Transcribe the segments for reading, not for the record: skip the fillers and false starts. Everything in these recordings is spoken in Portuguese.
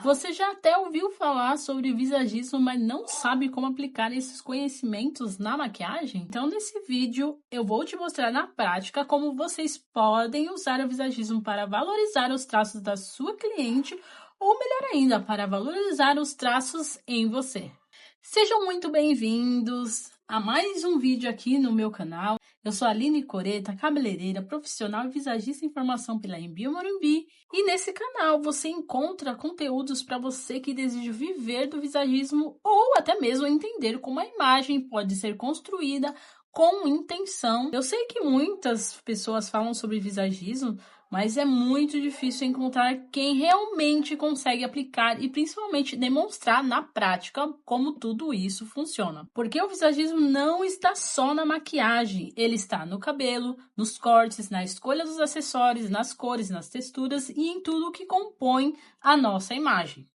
Você já até ouviu falar sobre visagismo, mas não sabe como aplicar esses conhecimentos na maquiagem? Então, nesse vídeo, eu vou te mostrar na prática como vocês podem usar o visagismo para valorizar os traços da sua cliente ou, melhor ainda, para valorizar os traços em você. Sejam muito bem-vindos a mais um vídeo aqui no meu canal. Eu sou a Aline Coreta, cabeleireira profissional e visagista em formação pela Embio Morumbi. E nesse canal você encontra conteúdos para você que deseja viver do visagismo ou até mesmo entender como a imagem pode ser construída com intenção. Eu sei que muitas pessoas falam sobre visagismo, mas é muito difícil encontrar quem realmente consegue aplicar e principalmente demonstrar na prática como tudo isso funciona. Porque o visagismo não está só na maquiagem, ele está no cabelo, nos cortes, na escolha dos acessórios, nas cores, nas texturas e em tudo que compõe a nossa imagem.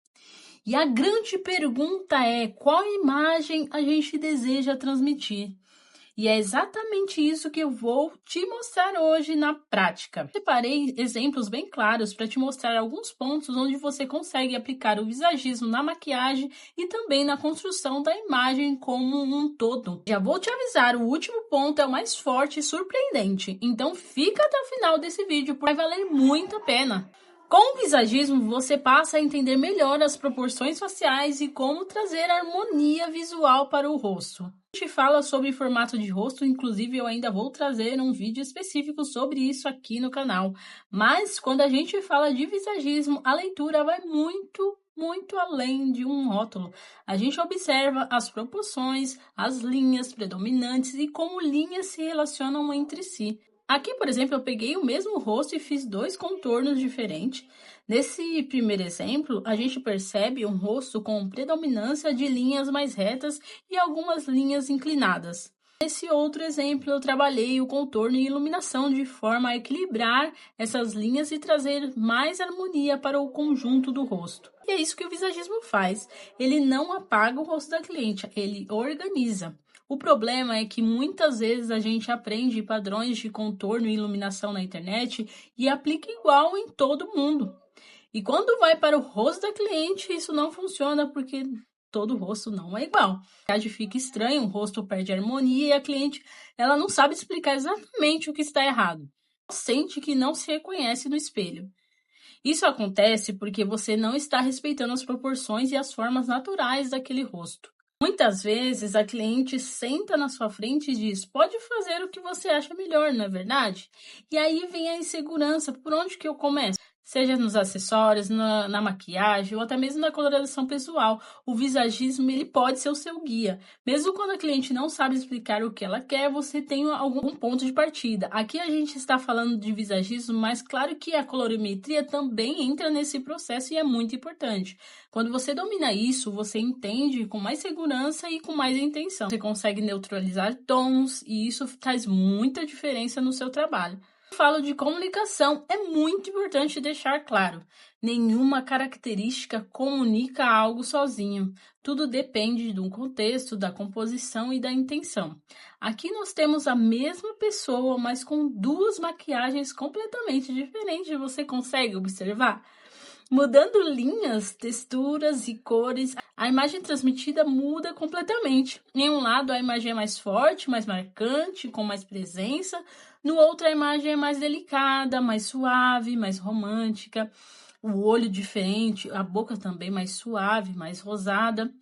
E a grande pergunta é: qual imagem a gente deseja transmitir? E é exatamente isso que eu vou te mostrar hoje na prática. Separei exemplos bem claros para te mostrar alguns pontos onde você consegue aplicar o visagismo na maquiagem e também na construção da imagem como um todo. Já vou te avisar, o último ponto é o mais forte e surpreendente, então fica até o final desse vídeo, porque vai valer muito a pena. Com o visagismo, você passa a entender melhor as proporções faciais e como trazer harmonia visual para o rosto. A gente fala sobre formato de rosto, inclusive eu ainda vou trazer um vídeo específico sobre isso aqui no canal. Mas quando a gente fala de visagismo, a leitura vai muito além de um rótulo. A gente observa as proporções, as linhas predominantes e como linhas se relacionam entre si. Aqui, por exemplo, eu peguei o mesmo rosto e fiz dois contornos diferentes. Nesse primeiro exemplo, a gente percebe um rosto com predominância de linhas mais retas e algumas linhas inclinadas. Nesse outro exemplo, eu trabalhei o contorno e iluminação de forma a equilibrar essas linhas e trazer mais harmonia para o conjunto do rosto. E é isso que o visagismo faz. Ele não apaga o rosto da cliente, ele organiza. O problema é que muitas vezes a gente aprende padrões de contorno e iluminação na internet e aplica igual em todo mundo. E quando vai para o rosto da cliente, isso não funciona porque todo rosto não é igual. A fica estranho, o rosto perde harmonia e a cliente ela não sabe explicar exatamente o que está errado. Sente que não se reconhece no espelho. Isso acontece porque você não está respeitando as proporções e as formas naturais daquele rosto. Muitas vezes a cliente senta na sua frente e diz: pode fazer o que você acha melhor, não é verdade? E aí vem a insegurança: por onde que eu começo? Seja nos acessórios, na maquiagem ou até mesmo na coloração pessoal. O visagismo ele pode ser o seu guia. Mesmo quando a cliente não sabe explicar o que ela quer, você tem algum ponto de partida. Aqui a gente está falando de visagismo, mas claro que a colorimetria também entra nesse processo e é muito importante. Quando você domina isso, você entende com mais segurança e com mais intenção. Você consegue neutralizar tons e isso faz muita diferença no seu trabalho. Falo de comunicação, é muito importante deixar claro: nenhuma característica comunica algo sozinho. Tudo depende do contexto, da composição e da intenção. Aqui nós temos a mesma pessoa, mas com duas maquiagens completamente diferentes. Você consegue observar? Mudando linhas, texturas e cores, a imagem transmitida muda completamente. Em um lado, a imagem é mais forte, mais marcante, com mais presença. No outro, a imagem é mais delicada, mais suave, mais romântica. O olho diferente, a boca também mais suave, mais rosada.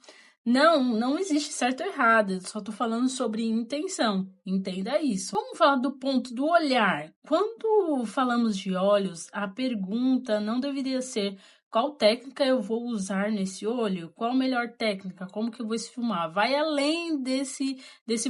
Não existe certo ou errado, eu só estou falando sobre intenção, entenda isso. Vamos falar do ponto do olhar. Quando falamos de olhos, a pergunta não deveria ser: qual técnica eu vou usar nesse olho? Qual a melhor técnica? Como que eu vou esfumar? Vai além desse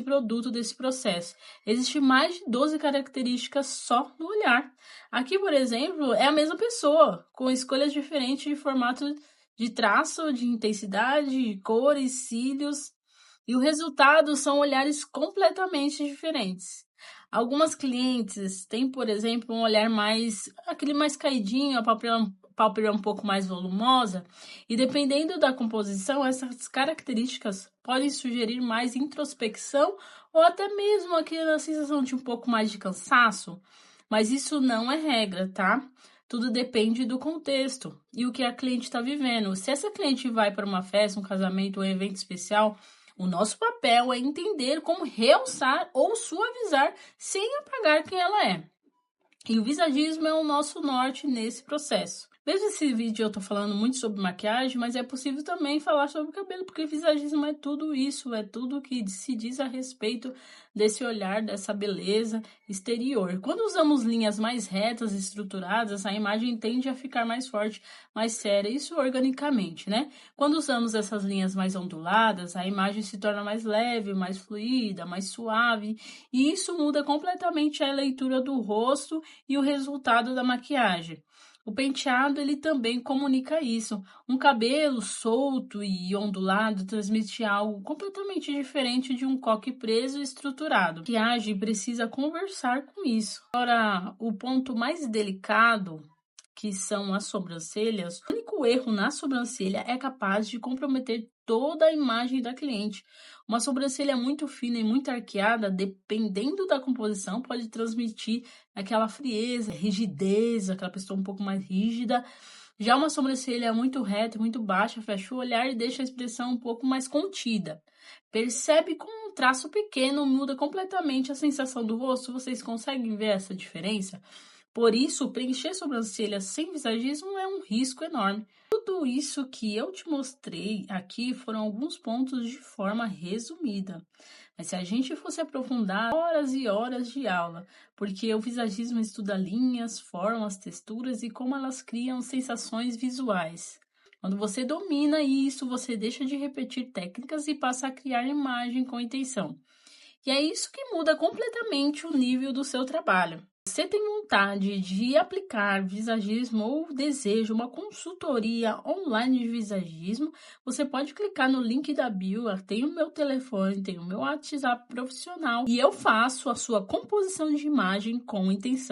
produto, desse processo. Existem mais de 12 características só no olhar. Aqui, por exemplo, é a mesma pessoa, com escolhas diferentes de formato de traço, de intensidade, de cores, cílios, e o resultado são olhares completamente diferentes. Algumas clientes têm, por exemplo, um olhar aquele mais caidinho, a pálpebra um pouco mais volumosa, e dependendo da composição, essas características podem sugerir mais introspecção ou até mesmo aquela sensação de um pouco mais de cansaço, mas isso não é regra, tá? Tudo depende do contexto e o que a cliente está vivendo. Se essa cliente vai para uma festa, um casamento, um evento especial, o nosso papel é entender como realçar ou suavizar sem apagar quem ela é. E o visagismo é o nosso norte nesse processo. Mesmo esse vídeo eu tô falando muito sobre maquiagem, mas é possível também falar sobre cabelo, porque visagismo é tudo isso, é tudo que se diz a respeito desse olhar, dessa beleza exterior. Quando usamos linhas mais retas e estruturadas, a imagem tende a ficar mais forte, mais séria, isso organicamente, né? Quando usamos essas linhas mais onduladas, a imagem se torna mais leve, mais fluida, mais suave, e isso muda completamente a leitura do rosto e o resultado da maquiagem. O penteado, ele também comunica isso. Um cabelo solto e ondulado transmite algo completamente diferente de um coque preso e estruturado. A maquiagem precisa conversar com isso. Agora, o ponto mais delicado, que são as sobrancelhas, o único erro na sobrancelha é capaz de comprometer toda a imagem da cliente. Uma sobrancelha muito fina e muito arqueada, dependendo da composição, pode transmitir aquela frieza, rigidez, aquela pessoa um pouco mais rígida. Já uma sobrancelha muito reta, muito baixa, fecha o olhar e deixa a expressão um pouco mais contida. Percebe como um traço pequeno muda completamente a sensação do rosto? Vocês conseguem ver essa diferença? Por isso, preencher sobrancelhas sem visagismo é um risco enorme. Tudo isso que eu te mostrei aqui foram alguns pontos de forma resumida. Mas se a gente fosse aprofundar, horas e horas de aula, porque o visagismo estuda linhas, formas, texturas e como elas criam sensações visuais. Quando você domina isso, você deixa de repetir técnicas e passa a criar imagem com intenção. E é isso que muda completamente o nível do seu trabalho. Você tem vontade de aplicar visagismo ou deseja uma consultoria online de visagismo, você pode clicar no link da bio, tem o meu telefone, tem o meu WhatsApp profissional e eu faço a sua composição de imagem com intenção.